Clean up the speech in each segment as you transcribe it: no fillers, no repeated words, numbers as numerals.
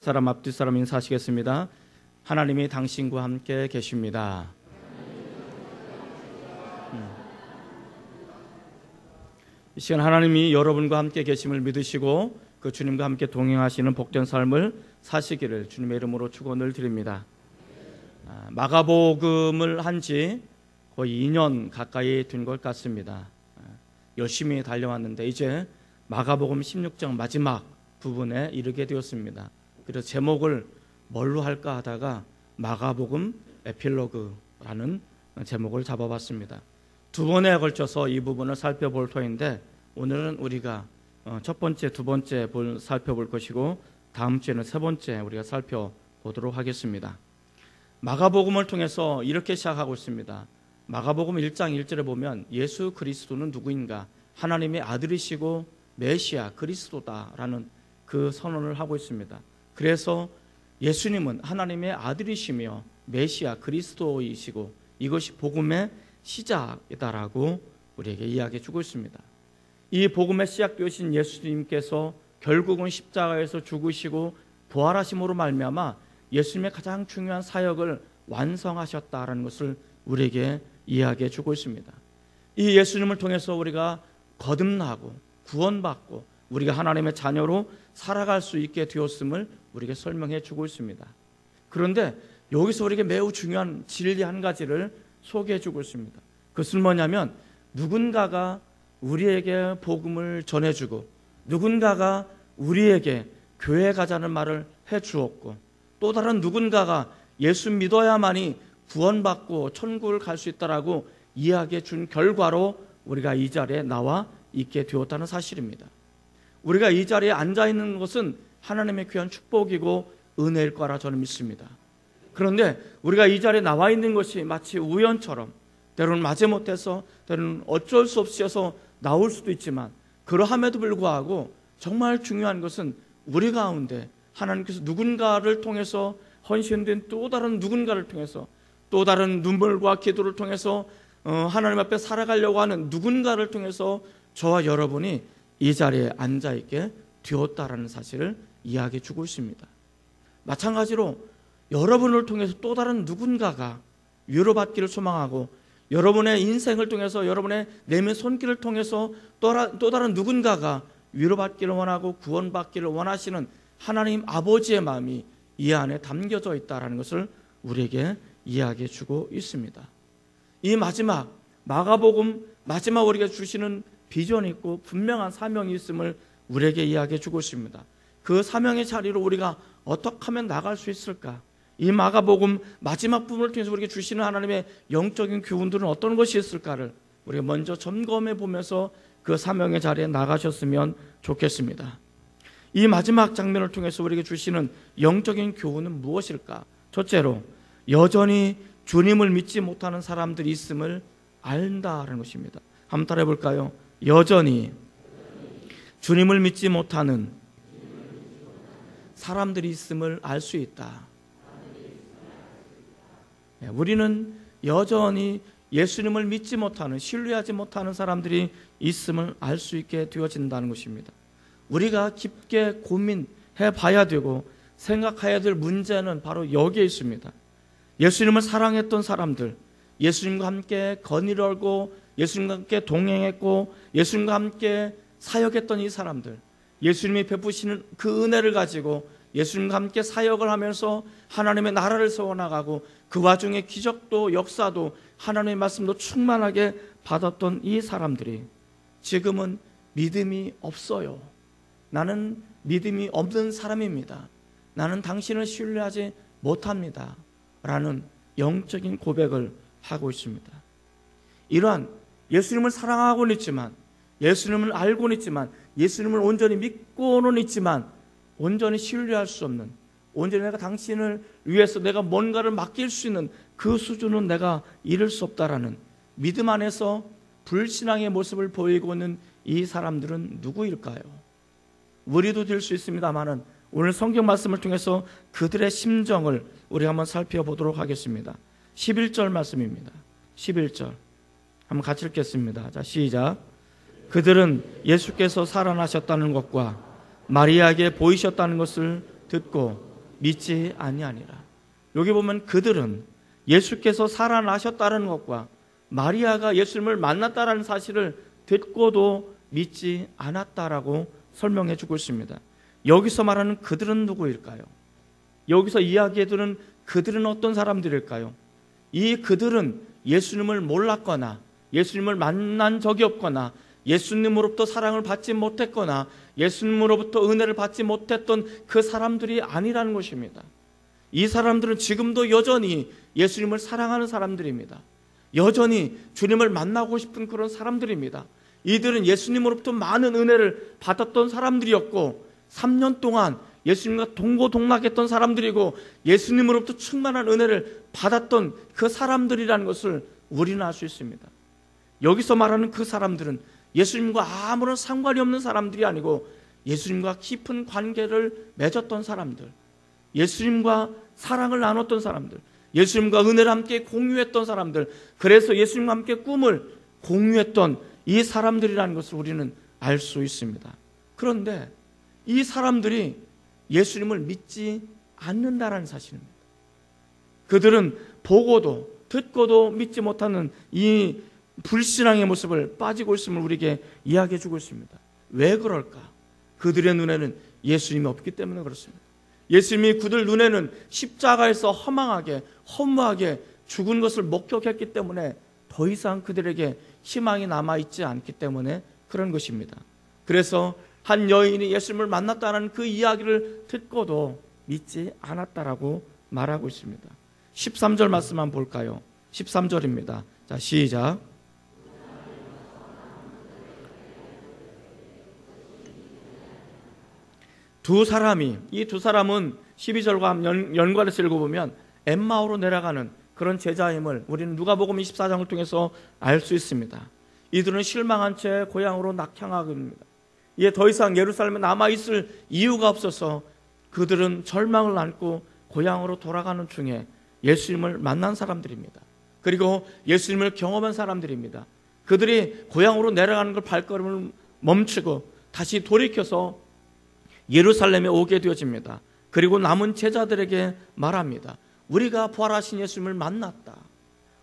사람 앞뒤 사람 인사하시겠습니다. 하나님이 당신과 함께 계십니다. 이 시간 하나님이 여러분과 함께 계심을 믿으시고 그 주님과 함께 동행하시는 복된 삶을 사시기를 주님의 이름으로 축원을 드립니다. 마가복음을 한 지 거의 2년 가까이 된 것 같습니다. 열심히 달려왔는데 이제 마가복음 16장 마지막 부분에 이르게 되었습니다. 그래서 제목을 뭘로 할까 하다가 마가복음 에필로그라는 제목을 잡아봤습니다. 두 번에 걸쳐서 이 부분을 살펴볼 터인데 오늘은 우리가 첫 번째, 두 번째 살펴볼 것이고 다음 주에는 세 번째 우리가 살펴보도록 하겠습니다. 마가복음을 통해서 이렇게 시작하고 있습니다. 마가복음 1장 1절에 보면 예수 그리스도는 누구인가? 하나님의 아들이시고 메시아 그리스도다라는 그 선언을 하고 있습니다. 그래서 예수님은 하나님의 아들이시며 메시아 그리스도이시고 이것이 복음의 시작이다라고 우리에게 이야기해 주고 있습니다. 이 복음의 시작되신 예수님께서 결국은 십자가에서 죽으시고 부활하심으로 말미암아 예수님의 가장 중요한 사역을 완성하셨다라는 것을 우리에게 이야기해 주고 있습니다. 이 예수님을 통해서 우리가 거듭나고 구원받고 우리가 하나님의 자녀로 살아갈 수 있게 되었음을 우리에게 설명해 주고 있습니다. 그런데 여기서 우리에게 매우 중요한 진리 한 가지를 소개해 주고 있습니다. 그것은 뭐냐면 누군가가 우리에게 복음을 전해주고 누군가가 우리에게 교회 가자는 말을 해 주었고 또 다른 누군가가 예수 믿어야만이 구원받고 천국을 갈 수 있다라고 이야기해 준 결과로 우리가 이 자리에 나와 있게 되었다는 사실입니다. 우리가 이 자리에 앉아 있는 것은 하나님의 귀한 축복이고 은혜일 거라 저는 믿습니다. 그런데 우리가 이 자리에 나와 있는 것이 마치 우연처럼 때로는 마지못해서 때로는 어쩔 수 없이 해서 나올 수도 있지만 그러함에도 불구하고 정말 중요한 것은 우리 가운데 하나님께서 누군가를 통해서 헌신된 또 다른 누군가를 통해서 또 다른 눈물과 기도를 통해서 하나님 앞에 살아가려고 하는 누군가를 통해서 저와 여러분이 이 자리에 앉아있게 되었다라는 사실을 이야기해 주고 있습니다. 마찬가지로 여러분을 통해서 또 다른 누군가가 위로받기를 소망하고 여러분의 인생을 통해서 여러분의 내면 손길을 통해서 또 다른 누군가가 위로받기를 원하고 구원받기를 원하시는 하나님 아버지의 마음이 이 안에 담겨져 있다는 것을 우리에게 이야기해 주고 있습니다. 이 마지막 마가복음 마지막 우리가 주시는 비전이 있고 분명한 사명이 있음을 우리에게 이야기해 주고 있습니다. 그 사명의 자리로 우리가 어떻게 하면 나갈 수 있을까? 이 마가복음 마지막 부분을 통해서 우리에게 주시는 하나님의 영적인 교훈들은 어떤 것이 있을까를 우리가 먼저 점검해 보면서 그 사명의 자리에 나가셨으면 좋겠습니다. 이 마지막 장면을 통해서 우리에게 주시는 영적인 교훈은 무엇일까? 첫째로 여전히 주님을 믿지 못하는 사람들이 있음을 안다라는 것입니다. 한번 따라해 볼까요? 여전히 주님을 믿지 못하는 사람들이 있음을 알 수 있다. 우리는 여전히 예수님을 믿지 못하는, 신뢰하지 못하는 사람들이 있음을 알 수 있게 되어진다는 것입니다. 우리가 깊게 고민해 봐야 되고 생각해야 될 문제는 바로 여기에 있습니다. 예수님을 사랑했던 사람들, 예수님과 함께 건의를 걸고 예수님과 함께 동행했고 예수님과 함께 사역했던 이 사람들, 예수님이 베푸시는 그 은혜를 가지고 예수님과 함께 사역을 하면서 하나님의 나라를 세워나가고 그 와중에 기적도 역사도 하나님의 말씀도 충만하게 받았던 이 사람들이 지금은 믿음이 없어요. 나는 믿음이 없는 사람입니다. 나는 당신을 신뢰하지 못합니다. 라는 영적인 고백을 하고 있습니다. 이러한 예수님을 사랑하고는 있지만 예수님을 알고는 있지만 예수님을 온전히 믿고는 있지만 온전히 신뢰할 수 없는, 온전히 내가 당신을 위해서 내가 뭔가를 맡길 수 있는 그 수준은 내가 이룰 수 없다라는 믿음 안에서 불신앙의 모습을 보이고 있는 이 사람들은 누구일까요? 우리도 될 수 있습니다만은 오늘 성경 말씀을 통해서 그들의 심정을 우리 한번 살펴보도록 하겠습니다. 11절 말씀입니다. 11절 한번 같이 읽겠습니다. 자, 시작. 그들은 예수께서 살아나셨다는 것과 마리아에게 보이셨다는 것을 듣고 믿지 아니하니라. 여기 보면 그들은 예수께서 살아나셨다는 것과 마리아가 예수님을 만났다는 사실을 듣고도 믿지 않았다라고 설명해 주고 있습니다. 여기서 말하는 그들은 누구일까요? 여기서 이야기해두는 그들은 어떤 사람들일까요? 이 그들은 예수님을 몰랐거나 예수님을 만난 적이 없거나 예수님으로부터 사랑을 받지 못했거나 예수님으로부터 은혜를 받지 못했던 그 사람들이 아니라는 것입니다. 이 사람들은 지금도 여전히 예수님을 사랑하는 사람들입니다. 여전히 주님을 만나고 싶은 그런 사람들입니다. 이들은 예수님으로부터 많은 은혜를 받았던 사람들이었고 3년 동안 예수님과 동고동락했던 사람들이고 예수님으로부터 충만한 은혜를 받았던 그 사람들이라는 것을 우리는 알 수 있습니다. 여기서 말하는 그 사람들은 예수님과 아무런 상관이 없는 사람들이 아니고 예수님과 깊은 관계를 맺었던 사람들, 예수님과 사랑을 나눴던 사람들, 예수님과 은혜를 함께 공유했던 사람들, 그래서 예수님과 함께 꿈을 공유했던 이 사람들이라는 것을 우리는 알 수 있습니다. 그런데 이 사람들이 예수님을 믿지 않는다라는 사실입니다. 그들은 보고도 듣고도 믿지 못하는 이 불신앙의 모습을 빠지고 있음을 우리에게 이야기해 주고 있습니다. 왜 그럴까? 그들의 눈에는 예수님이 없기 때문에 그렇습니다. 예수님이 그들 눈에는 십자가에서 허망하게 허무하게 죽은 것을 목격했기 때문에 더 이상 그들에게 희망이 남아있지 않기 때문에 그런 것입니다. 그래서 한 여인이 예수님을 만났다는 그 이야기를 듣고도 믿지 않았다라고 말하고 있습니다. 13절 말씀 한번 볼까요? 13절입니다. 자, 시작. 두 사람이, 이 두 사람은 12절과 연관해서 읽어보면 엠마오로 내려가는 그런 제자임을 우리는 누가복음 24장을 통해서 알 수 있습니다. 이들은 실망한 채 고향으로 낙향하게 됩니다. 이에 더 이상 예루살렘에 남아있을 이유가 없어서 그들은 절망을 안고 고향으로 돌아가는 중에 예수님을 만난 사람들입니다. 그리고 예수님을 경험한 사람들입니다. 그들이 고향으로 내려가는 걸 발걸음을 멈추고 다시 돌이켜서 예루살렘에 오게 되어집니다. 그리고 남은 제자들에게 말합니다. 우리가 부활하신 예수님을 만났다.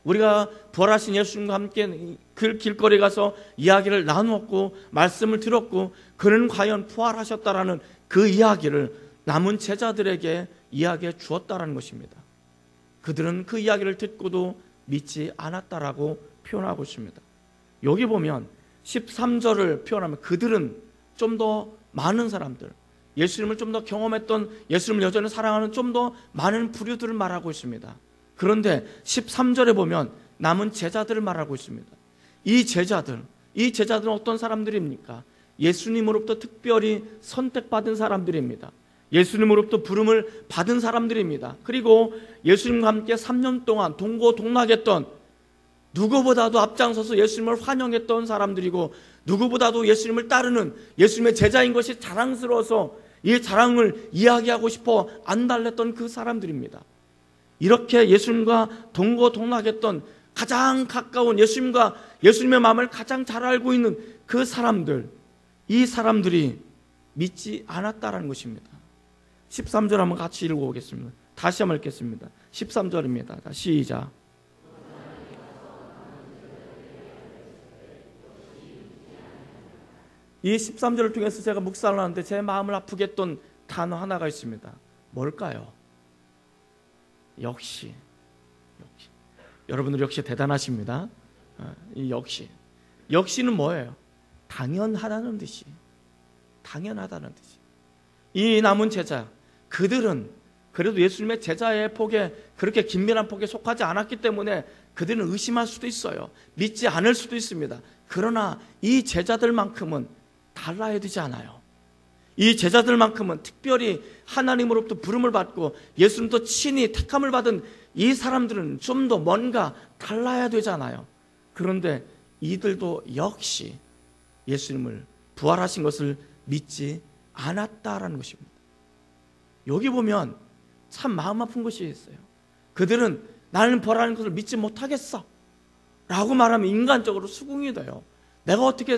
우리가 부활하신 예수님과 함께 그 길거리 가서 이야기를 나누었고 말씀을 들었고 그는 과연 부활하셨다라는 그 이야기를 남은 제자들에게 이야기해 주었다라는 것입니다. 그들은 그 이야기를 듣고도 믿지 않았다라고 표현하고 있습니다. 여기 보면 13절을 표현하면 그들은 좀 더 많은 사람들, 예수님을 좀 더 경험했던, 예수님을 여전히 사랑하는 좀 더 많은 부류들을 말하고 있습니다. 그런데 13절에 보면 남은 제자들을 말하고 있습니다. 이 제자들은 어떤 사람들입니까? 예수님으로부터 특별히 선택받은 사람들입니다. 예수님으로부터 부름을 받은 사람들입니다. 그리고 예수님과 함께 3년 동안 동고동락했던, 누구보다도 앞장서서 예수님을 환영했던 사람들이고 누구보다도 예수님을 따르는 예수님의 제자인 것이 자랑스러워서 이 자랑을 이야기하고 싶어 안달냈던 그 사람들입니다. 이렇게 예수님과 동고동락했던 가장 가까운 예수님과 예수님의 마음을 가장 잘 알고 있는 그 사람들, 이 사람들이 믿지 않았다라는 것입니다. 13절 한번 같이 읽어보겠습니다. 다시 한번 읽겠습니다. 13절입니다. 시작. 이 13절을 통해서 제가 묵상을 하는데 제 마음을 아프게 했던 단어 하나가 있습니다. 뭘까요? 역시. 여러분들 역시 대단하십니다. 이 역시는 뭐예요? 당연하다는 뜻이. 당연하다는 뜻이. 이 남은 제자, 그들은 그래도 예수님의 제자의 폭에, 그렇게 긴밀한 폭에 속하지 않았기 때문에 그들은 의심할 수도 있어요. 믿지 않을 수도 있습니다. 그러나 이 제자들만큼은 달라야 되지 않아요. 이 제자들만큼은 특별히 하나님으로부터 부름을 받고 예수님도 친히 택함을 받은 이 사람들은 좀 더 뭔가 달라야 되잖아요. 그런데 이들도 역시 예수님을 부활하신 것을 믿지 않았다라는 것입니다. 여기 보면 참 마음 아픈 것이 있어요. 그들은 나는 부활하는 것을 믿지 못하겠어 라고 말하면 인간적으로 수긍이 돼요. 내가 어떻게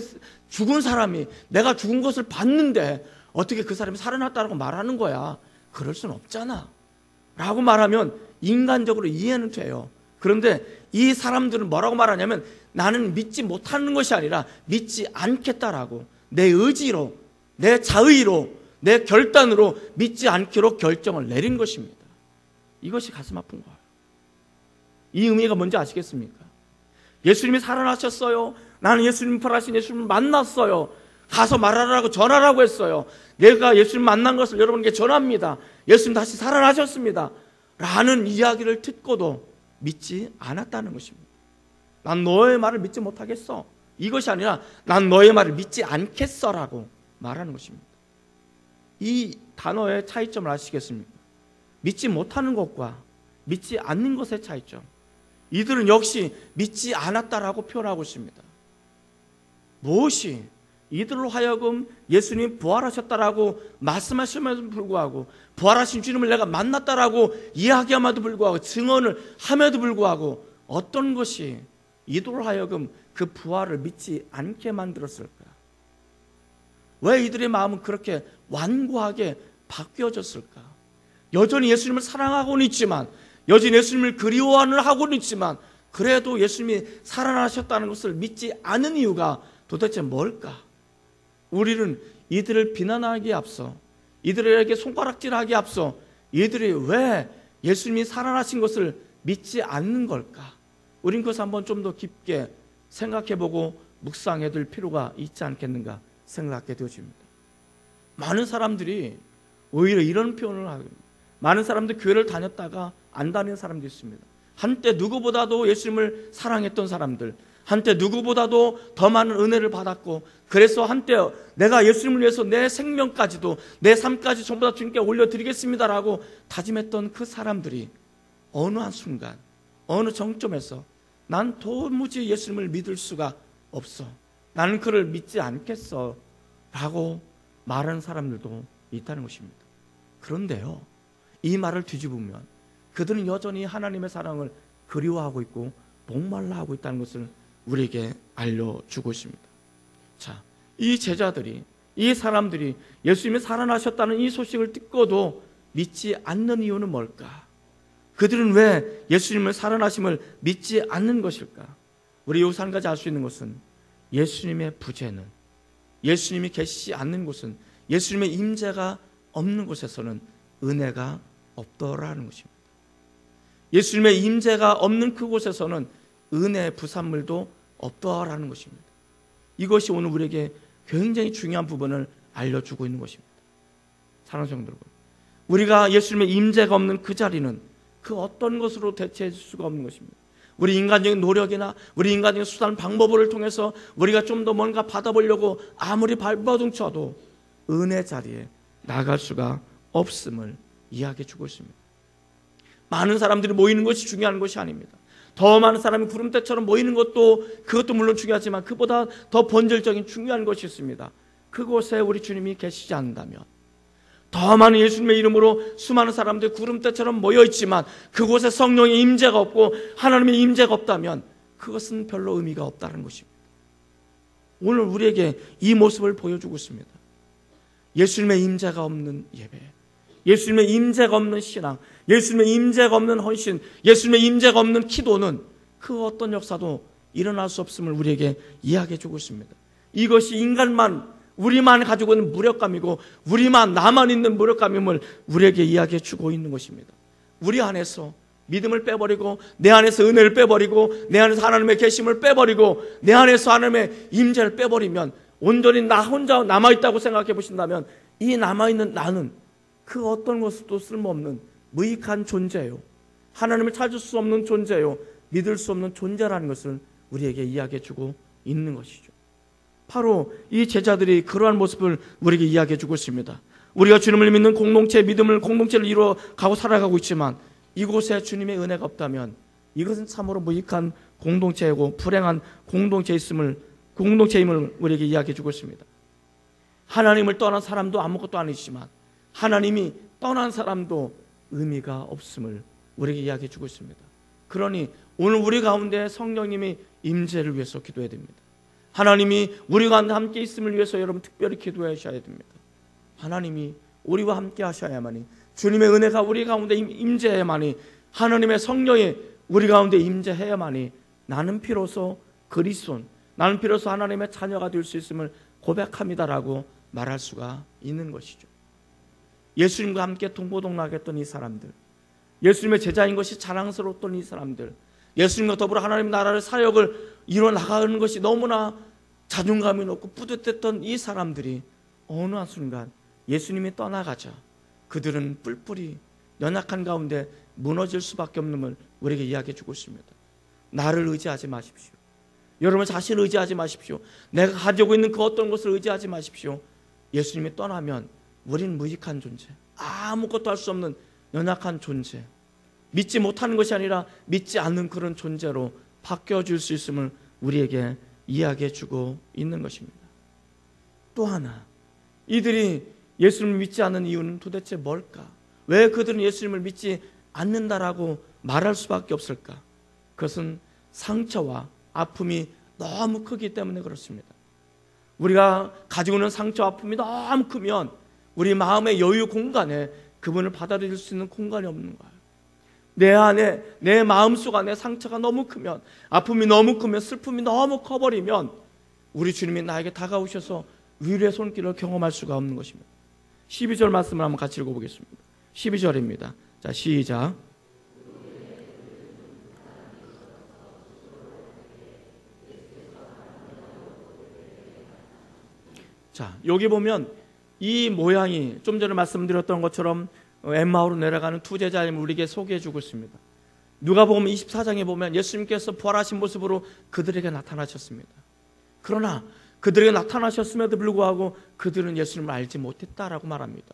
죽은 사람이 내가 죽은 것을 봤는데 어떻게 그 사람이 살아났다고 말하는 거야. 그럴 수는 없잖아. 라고 말하면 인간적으로 이해는 돼요. 그런데 이 사람들은 뭐라고 말하냐면 나는 믿지 못하는 것이 아니라 믿지 않겠다라고, 내 의지로, 내 자의로, 내 결단으로 믿지 않기로 결정을 내린 것입니다. 이것이 가슴 아픈 거예요. 이 의미가 뭔지 아시겠습니까? 예수님이 살아나셨어요. 나는 예수님 부활하신 예수님을 만났어요. 가서 말하라고 전하라고 했어요. 내가 예수님 만난 것을 여러분께 전합니다. 예수님 다시 살아나셨습니다. 라는 이야기를 듣고도 믿지 않았다는 것입니다. 난 너의 말을 믿지 못하겠어. 이것이 아니라 난 너의 말을 믿지 않겠어라고 말하는 것입니다. 이 단어의 차이점을 아시겠습니까? 믿지 못하는 것과 믿지 않는 것의 차이점. 이들은 역시 믿지 않았다라고 표현하고 있습니다. 무엇이 이들로 하여금 예수님 부활하셨다라고 말씀하심에도 불구하고, 부활하신 주님을 내가 만났다라고 이야기함에도 불구하고, 증언을 함에도 불구하고 어떤 것이 이들로 하여금 그 부활을 믿지 않게 만들었을까? 왜 이들의 마음은 그렇게 완고하게 바뀌어졌을까? 여전히 예수님을 사랑하고는 있지만, 여전히 예수님을 그리워하는 하고는 있지만, 그래도 예수님이 살아나셨다는 것을 믿지 않은 이유가 도대체 뭘까? 우리는 이들을 비난하기에 앞서, 이들에게 손가락질하기에 앞서 이들이 왜 예수님이 살아나신 것을 믿지 않는 걸까? 우린 그것을 한번 좀 더 깊게 생각해보고 묵상해 둘 필요가 있지 않겠는가 생각하게 되어집니다. 많은 사람들이 오히려 이런 표현을 합니다. 많은 사람들이 교회를 다녔다가 안 다니는 사람도 있습니다. 한때 누구보다도 예수님을 사랑했던 사람들, 한때 누구보다도 더 많은 은혜를 받았고, 그래서 한때 내가 예수님을 위해서 내 생명까지도, 내 삶까지 전부 다 주님께 올려드리겠습니다라고 다짐했던 그 사람들이 어느 한순간, 어느 정점에서 난 도무지 예수님을 믿을 수가 없어, 나는 그를 믿지 않겠어 라고 말하는 사람들도 있다는 것입니다. 그런데요, 이 말을 뒤집으면 그들은 여전히 하나님의 사랑을 그리워하고 있고 목말라 하고 있다는 것을 우리에게 알려주고 있습니다. 자, 이 제자들이, 이 사람들이 예수님이 살아나셨다는 이 소식을 듣고도 믿지 않는 이유는 뭘까? 그들은 왜 예수님을 살아나심을 믿지 않는 것일까? 우리 여기서 한 가지 알 수 있는 것은, 예수님의 부재는, 예수님이 계시지 않는 곳은, 예수님의 임재가 없는 곳에서는 은혜가 없더라는 것입니다. 예수님의 임재가 없는 그곳에서는 은혜의 부산물도 없더라는 것입니다. 이것이 오늘 우리에게 굉장히 중요한 부분을 알려주고 있는 것입니다. 사랑하는 성도 여러분, 우리가 예수님의 임재가 없는 그 자리는 그 어떤 것으로 대체해 줄 수가 없는 것입니다. 우리 인간적인 노력이나 우리 인간적인 수단 방법을 통해서 우리가 좀 더 뭔가 받아보려고 아무리 발버둥쳐도 은혜 자리에 나갈 수가 없음을 이야기해 주고 있습니다. 많은 사람들이 모이는 것이 중요한 것이 아닙니다. 더 많은 사람이 구름대처럼 모이는 것도, 그것도 물론 중요하지만 그보다 더 본질적인 중요한 것이 있습니다. 그곳에 우리 주님이 계시지 않는다면, 더 많은 예수님의 이름으로 수많은 사람들이 구름대처럼 모여있지만 그곳에 성령의 임재가 없고 하나님의 임재가 없다면 그것은 별로 의미가 없다는 것입니다. 오늘 우리에게 이 모습을 보여주고 있습니다. 예수님의 임재가 없는 예배, 예수님의 임재가 없는 신앙, 예수님의 임재가 없는 헌신, 예수님의 임재가 없는 기도는 그 어떤 역사도 일어날 수 없음을 우리에게 이야기해 주고 있습니다. 이것이 인간만, 우리만 가지고 있는 무력감이고, 우리만, 나만 있는 무력감임을 우리에게 이야기해 주고 있는 것입니다. 우리 안에서 믿음을 빼버리고, 내 안에서 은혜를 빼버리고, 내 안에서 하나님의 계심을 빼버리고, 내 안에서 하나님의 임재를 빼버리면, 온전히 나 혼자 남아있다고 생각해 보신다면, 이 남아있는 나는 그 어떤 것도 쓸모없는 무익한 존재요, 하나님을 찾을 수 없는 존재요, 믿을 수 없는 존재라는 것을 우리에게 이야기해 주고 있는 것이죠. 바로 이 제자들이 그러한 모습을 우리에게 이야기해 주고 있습니다. 우리가 주님을 믿는 공동체, 믿음을, 공동체를 이루어 가고 살아가고 있지만 이곳에 주님의 은혜가 없다면 이것은 참으로 무익한 공동체이고 불행한 공동체임을 우리에게 이야기해 주고 있습니다. 하나님을 떠난 사람도 아무것도 아니지만 하나님이 떠난 사람도 의미가 없음을 우리에게 이야기해 주고 있습니다. 그러니 오늘 우리 가운데 성령님이 임재를 위해서 기도해야 됩니다. 하나님이 우리와 함께 있음을 위해서 여러분 특별히 기도하셔야 됩니다. 하나님이 우리와 함께 하셔야만이 주님의 은혜가 우리 가운데 임재해야만이, 하나님의 성령이 우리 가운데 임재해야만이 나는 비로소 그리스도인, 나는 비로소 하나님의 자녀가 될 수 있음을 고백합니다라고 말할 수가 있는 것이죠. 예수님과 함께 동고동락했던 이 사람들, 예수님의 제자인 것이 자랑스러웠던 이 사람들, 예수님과 더불어 하나님 나라의 사역을 이뤄나가는 것이 너무나 자존감이 높고 뿌듯했던 이 사람들이 어느 한순간 예수님이 떠나가자 그들은 뿔뿔이 연약한 가운데 무너질 수밖에 없는 걸 우리에게 이야기해 주고 있습니다. 나를 의지하지 마십시오. 여러분 자신을 의지하지 마십시오. 내가 가지고 있는 그 어떤 것을 의지하지 마십시오. 예수님이 떠나면 우리는 무익한 존재, 아무것도 할 수 없는 연약한 존재, 믿지 못하는 것이 아니라 믿지 않는 그런 존재로 바뀌어질 수 있음을 우리에게 이야기해 주고 있는 것입니다. 또 하나, 이들이 예수님을 믿지 않는 이유는 도대체 뭘까? 왜 그들은 예수님을 믿지 않는다라고 말할 수밖에 없을까? 그것은 상처와 아픔이 너무 크기 때문에 그렇습니다. 우리가 가지고 있는 상처와 아픔이 너무 크면 우리 마음의 여유 공간에 그분을 받아들일 수 있는 공간이 없는 거예요. 내 안에, 내 마음속 안에 상처가 너무 크면, 아픔이 너무 크면, 슬픔이 너무 커버리면 우리 주님이 나에게 다가오셔서 위로의 손길을 경험할 수가 없는 것입니다. 12절 말씀을 한번 같이 읽어보겠습니다. 12절입니다. 자, 시작. 자, 여기 보면 이 모양이 좀 전에 말씀드렸던 것처럼 엠마오로 내려가는 두 제자임을 우리에게 소개해 주고 있습니다. 누가복음 24장에 보면 예수님께서 부활하신 모습으로 그들에게 나타나셨습니다. 그러나 그들에게 나타나셨음에도 불구하고 그들은 예수님을 알지 못했다라고 말합니다.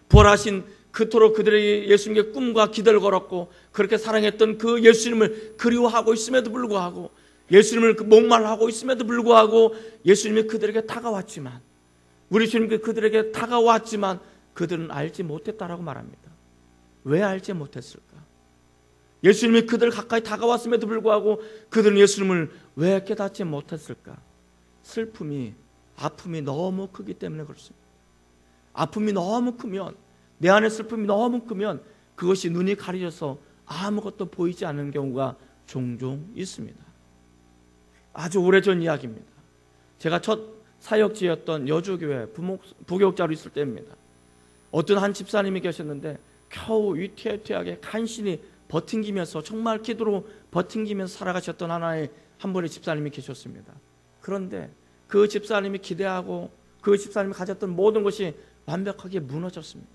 부활하신 그토록 그들에게 예수님께 꿈과 기대를 걸었고 그렇게 사랑했던 그 예수님을 그리워하고 있음에도 불구하고, 예수님을 목말라하고 있음에도 불구하고 예수님이 그들에게 다가왔지만, 우리 주님께 그들에게 다가왔지만 그들은 알지 못했다라고 말합니다. 왜 알지 못했을까? 예수님이 그들 가까이 다가왔음에도 불구하고 그들은 예수님을 왜 깨닫지 못했을까? 슬픔이, 아픔이 너무 크기 때문에 그렇습니다. 아픔이 너무 크면, 내 안에 슬픔이 너무 크면 그것이 눈이 가려져서 아무것도 보이지 않는 경우가 종종 있습니다. 아주 오래전 이야기입니다. 제가 첫 사역지였던 여주교회 부교육자로 있을 때입니다. 어떤 한 집사님이 계셨는데 겨우 위태위태하게 간신히 버팅기면서, 정말 기도로 버팅기면서 살아가셨던 하나의 한 분의 집사님이 계셨습니다. 그런데 그 집사님이 기대하고 그 집사님이 가졌던 모든 것이 완벽하게 무너졌습니다.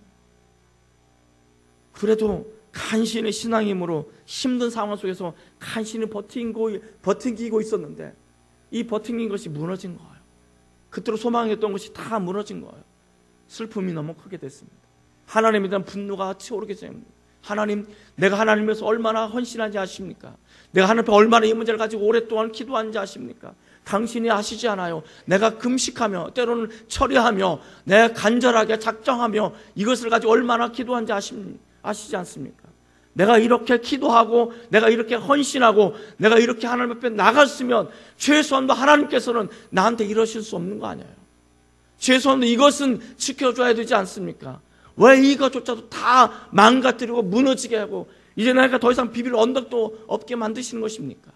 그래도 간신히 신앙의 힘으로 힘든 상황 속에서 간신히 버팅기고 있었는데 이 버팅긴 것이 무너진 거예요. 그토록 소망했던 것이 다 무너진 거예요. 슬픔이 너무 크게 됐습니다. 하나님에 대한 분노가 치오르게 됩니다. 하나님, 내가 하나님에서 얼마나 헌신한지 아십니까? 내가 하나님 앞에 얼마나 이 문제를 가지고 오랫동안 기도한지 아십니까? 당신이 아시지 않아요? 내가 금식하며 때로는 처리하며 내가 간절하게 작정하며 이것을 가지고 얼마나 기도한지 아시지 않습니까? 내가 이렇게 기도하고 내가 이렇게 헌신하고 내가 이렇게 하나님 앞에 나갔으면 최소한도 하나님께서는 나한테 이러실 수 없는 거 아니에요? 최소한도 이것은 지켜줘야 되지 않습니까? 왜 이것조차도 다 망가뜨리고 무너지게 하고 이제 내가 더 이상 비빌 언덕도 없게 만드시는 것입니까?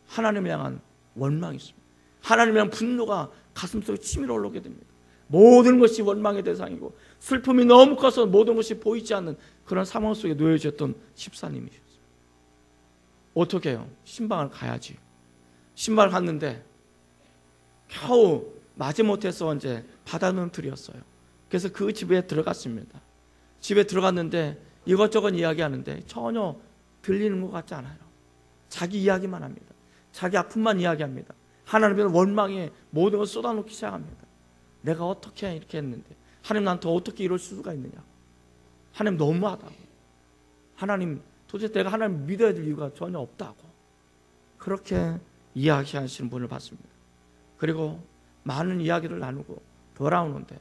하나님을 향한 원망이 있습니다. 하나님을 향한 분노가 가슴속에 치밀어 올라오게 됩니다. 모든 것이 원망의 대상이고 슬픔이 너무 커서 모든 것이 보이지 않는 그런 상황 속에 놓여졌던 집사님이셨어요. 어떻게 해요? 신방을 가야지. 신방을 갔는데 겨우 마지못해서 언제 받아놓은 틀이었어요. 그래서 그 집에 들어갔습니다. 집에 들어갔는데 이것저것 이야기하는데 전혀 들리는 것 같지 않아요. 자기 이야기만 합니다. 자기 아픔만 이야기합니다. 하나님의 원망에 모든 걸 쏟아놓기 시작합니다. 내가 어떻게 이렇게 했는데 하나님 나한테 어떻게 이럴 수가 있느냐. 하나님 너무하다고. 하나님 도대체 내가 하나님 믿어야 될 이유가 전혀 없다고. 그렇게 이야기하시는 분을 봤습니다. 그리고 많은 이야기를 나누고 돌아오는데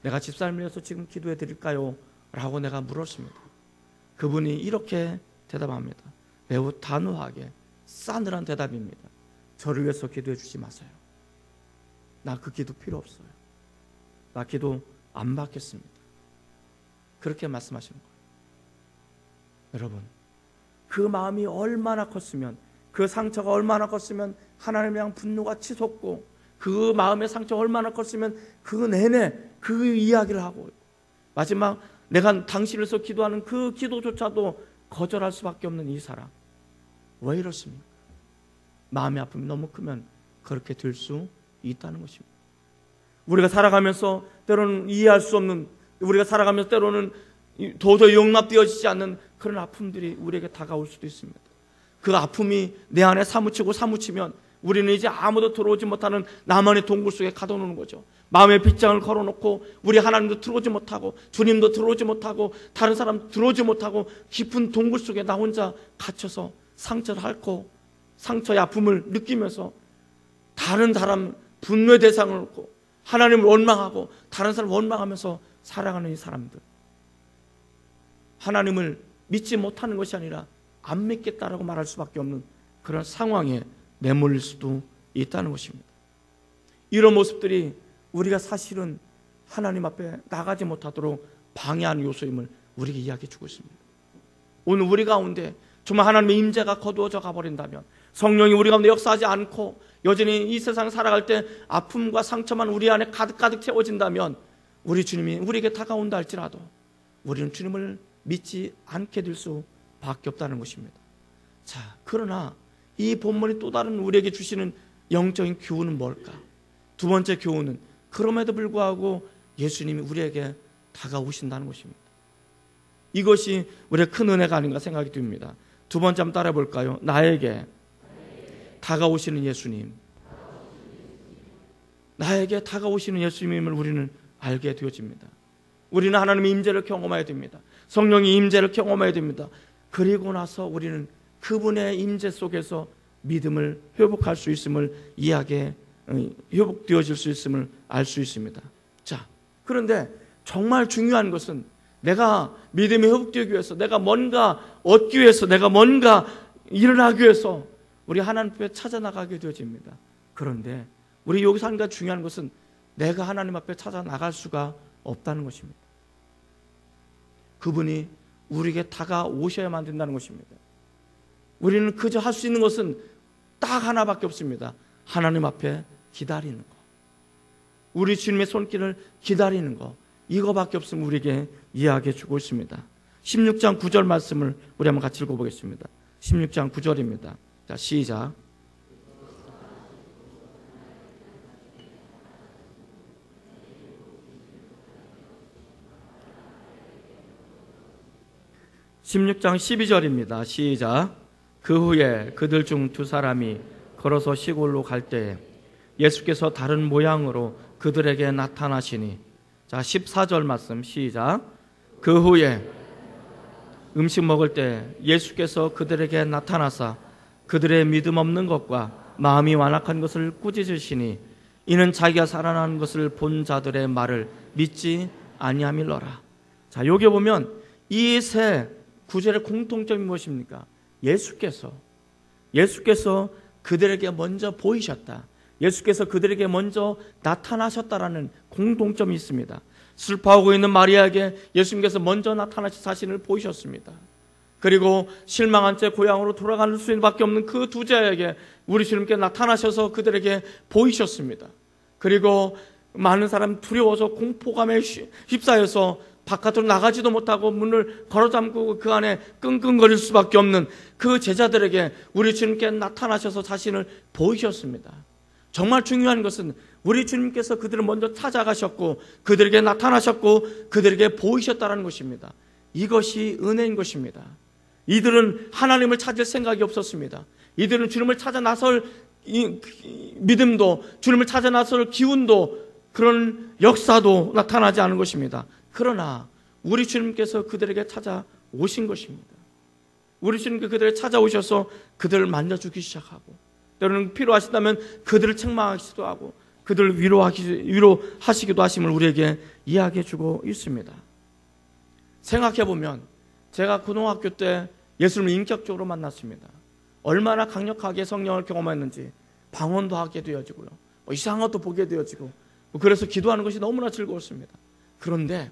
내가 집사님을 위해서 지금 기도해 드릴까요? 라고 내가 물었습니다. 그분이 이렇게 대답합니다. 매우 단호하게 싸늘한 대답입니다. 저를 위해서 기도해 주지 마세요. 나 그 기도 필요 없어요. 나 기도 안 받겠습니다. 그렇게 말씀하시는 거예요. 여러분, 그 마음이 얼마나 컸으면, 그 상처가 얼마나 컸으면 하나님에 대한 분노가 치솟고, 그 마음의 상처가 얼마나 컸으면 그 내내 그 이야기를 하고, 마지막 내가 당신을 위해서 기도하는 그 기도조차도 거절할 수밖에 없는 이 사람, 왜 이렇습니까? 마음의 아픔이 너무 크면 그렇게 될 수 있다는 것입니다. 우리가 살아가면서 때로는 이해할 수 없는, 우리가 살아가면서 때로는 도저히 용납되어지지 않는 그런 아픔들이 우리에게 다가올 수도 있습니다. 그 아픔이 내 안에 사무치면 우리는 이제 아무도 들어오지 못하는 나만의 동굴 속에 가둬놓는 거죠. 마음의 빗장을 걸어놓고 우리 하나님도 들어오지 못하고 주님도 들어오지 못하고 다른 사람 들어오지 못하고 깊은 동굴 속에 나 혼자 갇혀서 상처를 앓고 상처의 아픔을 느끼면서 다른 사람 분노의 대상을 놓고 하나님을 원망하고 다른 사람을 원망하면서 살아가는 이 사람들, 하나님을 믿지 못하는 것이 아니라 안 믿겠다라고 말할 수밖에 없는 그런 상황에 내몰릴 수도 있다는 것입니다. 이런 모습들이 우리가 사실은 하나님 앞에 나가지 못하도록 방해하는 요소임을 우리에게 이야기해 주고 있습니다. 오늘 우리 가운데 정말 하나님의 임재가 거두어져 가버린다면, 성령이 우리 가운데 역사하지 않고 여전히 이 세상 살아갈 때 아픔과 상처만 우리 안에 가득가득 채워진다면, 우리 주님이 우리에게 다가온다 할지라도 우리는 주님을 믿지 않게 될 수밖에 없다는 것입니다. 자, 그러나 이 본문이 또 다른 우리에게 주시는 영적인 교훈은 뭘까? 두 번째 교훈은 그럼에도 불구하고 예수님이 우리에게 다가오신다는 것입니다. 이것이 우리의 큰 은혜가 아닌가 생각이 듭니다. 두 번째 한번 따라해 볼까요? 나에게 다가오시는 예수님, 나에게 다가오시는 예수님을 우리는 알게 되어집니다. 우리는 하나님의 임재를 경험해야 됩니다. 성령의 임재를 경험해야 됩니다. 그리고 나서 우리는 그분의 임재 속에서 믿음을 회복할 수 있음을 회복되어질 수 있음을 알 수 있습니다. 자, 그런데 정말 중요한 것은 내가 믿음이 회복되기 위해서, 내가 뭔가 얻기 위해서, 내가 뭔가 일어나기 위해서 우리 하나님 앞에 찾아 나가게 되어집니다. 그런데 우리 여기서 한 가지 중요한 것은 내가 하나님 앞에 찾아 나갈 수가 없다는 것입니다. 그분이 우리에게 다가오셔야만 된다는 것입니다. 우리는 그저 할 수 있는 것은 딱 하나밖에 없습니다. 하나님 앞에 기다리는 것, 우리 주님의 손길을 기다리는 것, 이거밖에 없으면 우리에게 이야기해 주고 있습니다. 16장 9절 말씀을 우리 한번 같이 읽어보겠습니다. 16장 9절입니다. 자, 시작. (16장 12절입니다) 시작. 그 후에 그들 중 두 사람이 걸어서 시골로 갈 때에 예수께서 다른 모양으로 그들에게 나타나시니, 자, 14절 말씀 시작. 그 후에 음식 먹을 때 예수께서 그들에게 나타나사 그들의 믿음 없는 것과 마음이 완악한 것을 꾸짖으시니, 이는 자기가 살아난 것을 본 자들의 말을 믿지 아니함일러라. 자, 여기 보면 이 세 구절의 공통점이 무엇입니까? 예수께서 그들에게 먼저 보이셨다, 예수께서 그들에게 먼저 나타나셨다라는 공통점이 있습니다. 슬퍼하고 있는 마리아에게 예수님께서 먼저 나타나신 자신을 보이셨습니다. 그리고 실망한 채 고향으로 돌아갈 수밖에 없는 그 두 자에게 우리 주님께 나타나셔서 그들에게 보이셨습니다. 그리고 많은 사람 두려워서 공포감에 휩싸여서 바깥으로 나가지도 못하고 문을 걸어잠그고 그 안에 끙끙거릴 수밖에 없는 그 제자들에게 우리 주님께 나타나셔서 자신을 보이셨습니다. 정말 중요한 것은 우리 주님께서 그들을 먼저 찾아가셨고 그들에게 나타나셨고 그들에게 보이셨다는 것입니다. 이것이 은혜인 것입니다. 이들은 하나님을 찾을 생각이 없었습니다. 이들은 주님을 찾아 나설 믿음도, 주님을 찾아 나설 기운도, 그런 역사도 나타나지 않은 것입니다. 그러나 우리 주님께서 그들에게 찾아오신 것입니다. 우리 주님께 그들을 찾아오셔서 그들을 만져주기 시작하고, 때로는 필요하시다면 그들을 책망하시기도 하고 그들을 위로하시기도 하심을 우리에게 이야기해주고 있습니다. 생각해보면 제가 고등학교 때 예수님을 인격적으로 만났습니다. 얼마나 강력하게 성령을 경험했는지 방언도 하게 되어지고요, 이상한 것도 보게 되어지고, 그래서 기도하는 것이 너무나 즐거웠습니다. 그런데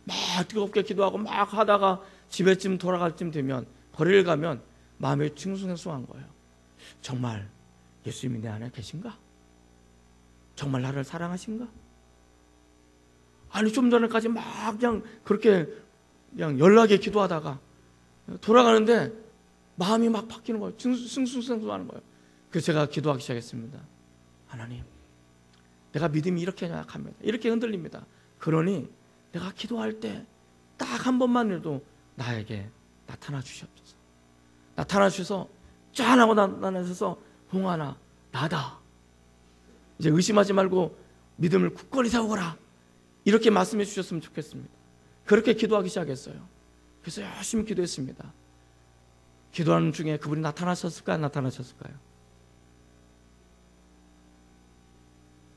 막 뜨겁게 기도하고 막 하다가 집에쯤 돌아갈 쯤 되면, 거리를 가면 마음이 싱숭생숭한 거예요. 정말 예수님이 내 안에 계신가? 정말 나를 사랑하신가? 아니, 좀 전에까지 막 그냥 그렇게 그냥 연락에 기도하다가 돌아가는데 마음이 막 바뀌는 거예요. 싱숭생숭하는 거예요. 그래서 제가 기도하기 시작했습니다. 하나님, 내가 믿음이 이렇게 약합니다. 이렇게 흔들립니다. 그러니 내가 기도할 때 딱 한 번만이라도 나에게 나타나 주시옵소서. 나타나 주셔서 짠 하고 나타나셔서 홍하나 나다. 이제 의심하지 말고 믿음을 굳건히 세우거라. 이렇게 말씀해 주셨으면 좋겠습니다. 그렇게 기도하기 시작했어요. 그래서 열심히 기도했습니다. 기도하는 중에 그분이 나타나셨을까요? 안 나타나셨을까요?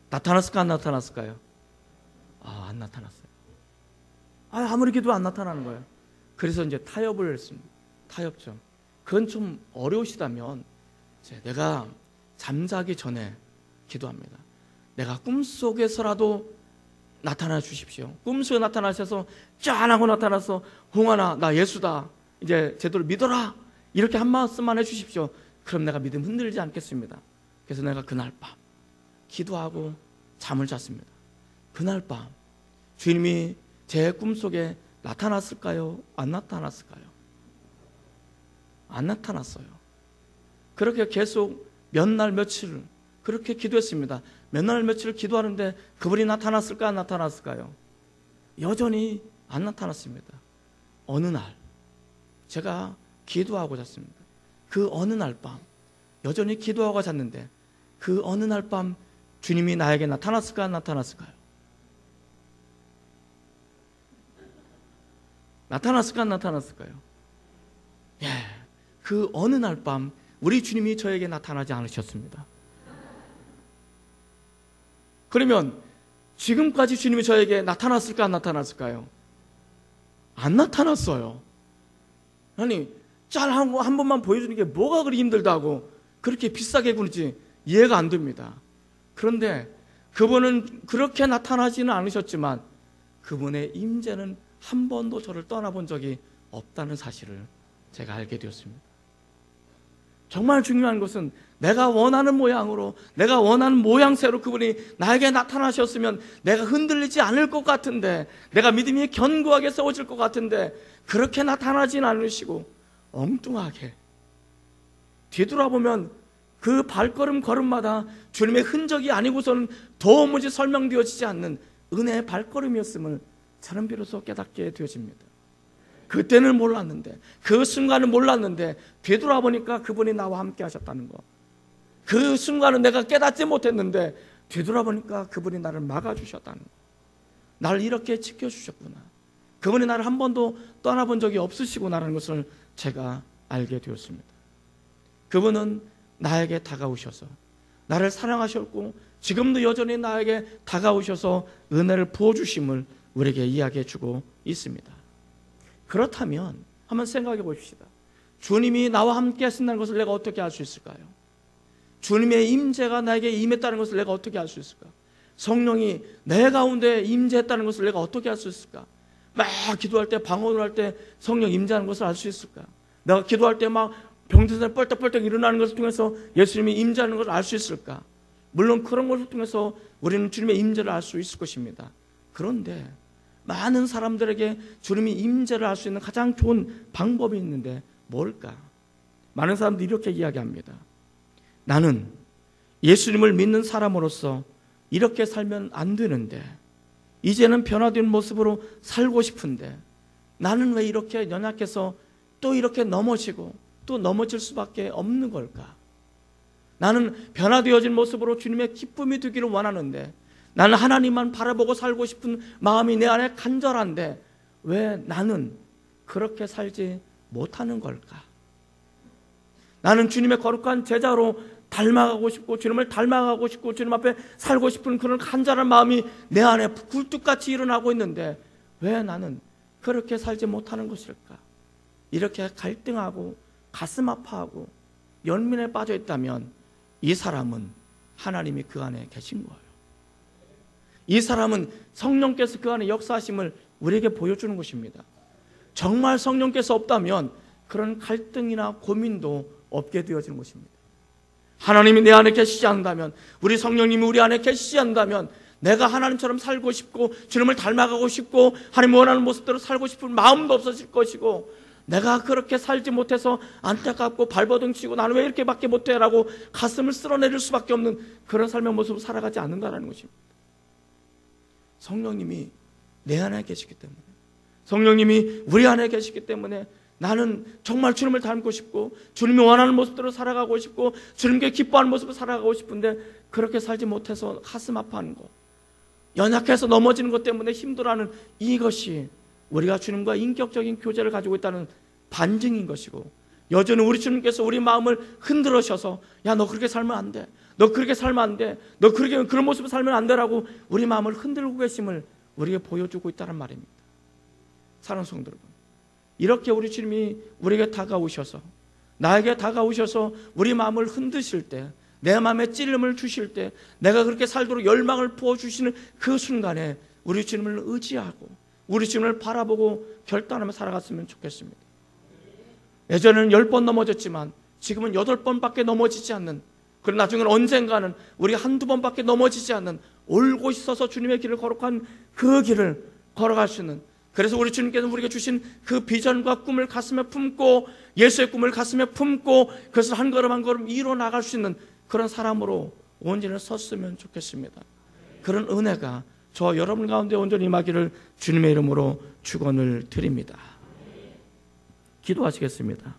나타났을까? 안 나타났을까요? 안 나타났어요. 아무리 기도도 안 나타나는 거예요. 그래서 이제 타협을 했습니다. 타협점. 그건 좀 어려우시다면 내가 잠자기 전에 기도합니다. 내가 꿈속에서라도 나타나 주십시오. 꿈속에 나타나셔서 짠 하고 나타나서 홍하나 나 예수다. 이제 제대로 믿어라. 이렇게 한 말씀만 해주십시오. 그럼 내가 믿음 흔들지 않겠습니다. 그래서 내가 그날 밤 기도하고 잠을 잤습니다. 그날 밤 주님이 제 꿈속에 나타났을까요? 안 나타났을까요? 안 나타났어요. 그렇게 계속 몇 날 며칠 그렇게 기도했습니다. 몇 날 며칠 기도하는데 그분이 나타났을까? 안 나타났을까요? 여전히 안 나타났습니다. 어느 날 제가 기도하고 잤습니다. 그 어느 날 밤 여전히 기도하고 잤는데 그 어느 날 밤 주님이 나에게 나타났을까? 안 나타났을까요? 나타났을까? 안 나타났을까요? 예, 그 어느 날 밤 우리 주님이 저에게 나타나지 않으셨습니다. 그러면 지금까지 주님이 저에게 나타났을까? 안 나타났을까요? 안 나타났어요. 아니, 짤 한 번만 보여주는 게 뭐가 그리 힘들다고 그렇게 비싸게 구는지 이해가 안 됩니다. 그런데 그분은 그렇게 나타나지는 않으셨지만 그분의 임재는 한 번도 저를 떠나본 적이 없다는 사실을 제가 알게 되었습니다. 정말 중요한 것은 내가 원하는 모양으로, 내가 원하는 모양새로 그분이 나에게 나타나셨으면 내가 흔들리지 않을 것 같은데, 내가 믿음이 견고하게 세워질 것 같은데 그렇게 나타나진 않으시고 엉뚱하게 뒤돌아보면 그 발걸음 걸음마다 주님의 흔적이 아니고서는 도무지 설명되어지지 않는 은혜의 발걸음이었음을 저는 비로소 깨닫게 되어집니다. 그때는 몰랐는데, 그 순간은 몰랐는데 뒤돌아보니까 그분이 나와 함께 하셨다는 거. 그 순간은 내가 깨닫지 못했는데 뒤돌아보니까 그분이 나를 막아주셨다는 거. 나를 이렇게 지켜주셨구나. 그분이 나를 한 번도 떠나본 적이 없으시구나라는 것을 제가 알게 되었습니다. 그분은 나에게 다가오셔서 나를 사랑하셨고 지금도 여전히 나에게 다가오셔서 은혜를 부어주심을 우리에게 이야기해 주고 있습니다. 그렇다면 한번 생각해 보십시다. 주님이 나와 함께 하신다는 것을 내가 어떻게 알 수 있을까요? 주님의 임재가 나에게 임했다는 것을 내가 어떻게 알 수 있을까? 성령이 내 가운데 임재했다는 것을 내가 어떻게 알 수 있을까? 막 기도할 때, 방언을 할 때 성령 임재하는 것을 알 수 있을까? 내가 기도할 때 막 병든사람이 뻘떡뻘떡 일어나는 것을 통해서 예수님이 임재하는 것을 알 수 있을까? 물론 그런 것을 통해서 우리는 주님의 임재를 알 수 있을 것입니다. 그런데 많은 사람들에게 주님이 임재를 알 수 있는 가장 좋은 방법이 있는데 뭘까? 많은 사람들이 이렇게 이야기합니다. 나는 예수님을 믿는 사람으로서 이렇게 살면 안 되는데, 이제는 변화된 모습으로 살고 싶은데 나는 왜 이렇게 연약해서 또 이렇게 넘어지고 또 넘어질 수밖에 없는 걸까? 나는 변화되어진 모습으로 주님의 기쁨이 되기를 원하는데, 나는 하나님만 바라보고 살고 싶은 마음이 내 안에 간절한데 왜 나는 그렇게 살지 못하는 걸까? 나는 주님의 거룩한 제자로 닮아가고 싶고 주님을 닮아가고 싶고 주님 앞에 살고 싶은 그런 간절한 마음이 내 안에 굴뚝같이 일어나고 있는데 왜 나는 그렇게 살지 못하는 것일까? 이렇게 갈등하고 가슴 아파하고 연민에 빠져 있다면 이 사람은 하나님이 그 안에 계신 거예요. 이 사람은 성령께서 그 안에 역사하심을 우리에게 보여주는 것입니다. 정말 성령께서 없다면 그런 갈등이나 고민도 없게 되어지는 것입니다. 하나님이 내 안에 계시지 않는다면, 우리 성령님이 우리 안에 계시지 않는다면 내가 하나님처럼 살고 싶고 주님을 닮아가고 싶고 하나님 원하는 모습대로 살고 싶은 마음도 없어질 것이고, 내가 그렇게 살지 못해서 안타깝고 발버둥 치고 나는 왜 이렇게밖에 못해 라고 가슴을 쓸어내릴 수밖에 없는 그런 삶의 모습을 살아가지 않는다는 것입니다. 성령님이 내 안에 계시기 때문에, 성령님이 우리 안에 계시기 때문에 나는 정말 주님을 닮고 싶고 주님이 원하는 모습대로 살아가고 싶고 주님께 기뻐하는 모습을 살아가고 싶은데 그렇게 살지 못해서 가슴 아파하는 것, 연약해서 넘어지는 것 때문에 힘들어하는 이것이 우리가 주님과 인격적인 교제를 가지고 있다는 반증인 것이고, 여전히 우리 주님께서 우리 마음을 흔들으셔서 야, 너 그렇게 살면 안 돼, 너 그렇게 살면 안 돼, 너 그런 모습을 살면 안 되라고 우리 마음을 흔들고 계심을 우리에게 보여주고 있다는 말입니다. 사랑하는 성도 여러분, 이렇게 우리 주님이 우리에게 다가오셔서, 나에게 다가오셔서 우리 마음을 흔드실 때, 내 마음에 찔림을 주실 때, 내가 그렇게 살도록 열망을 부어주시는 그 순간에 우리 주님을 의지하고 우리 주님을 바라보고 결단하며 살아갔으면 좋겠습니다. 예전에는 10번 넘어졌지만 지금은 8번밖에 넘어지지 않는, 그리고 나중에는 언젠가는 우리 한두 번밖에 넘어지지 않는 올고 있어서 주님의 길을 거룩한 그 길을 걸어갈 수 있는, 그래서 우리 주님께서 우리에게 주신 그 비전과 꿈을 가슴에 품고 예수의 꿈을 가슴에 품고 그것을 한 걸음 한 걸음 이뤄 나갈 수 있는 그런 사람으로 온전히 섰으면 좋겠습니다. 그런 은혜가 저 여러분 가운데 온전히 임하기를 주님의 이름으로 축원을 드립니다. 기도하시겠습니다.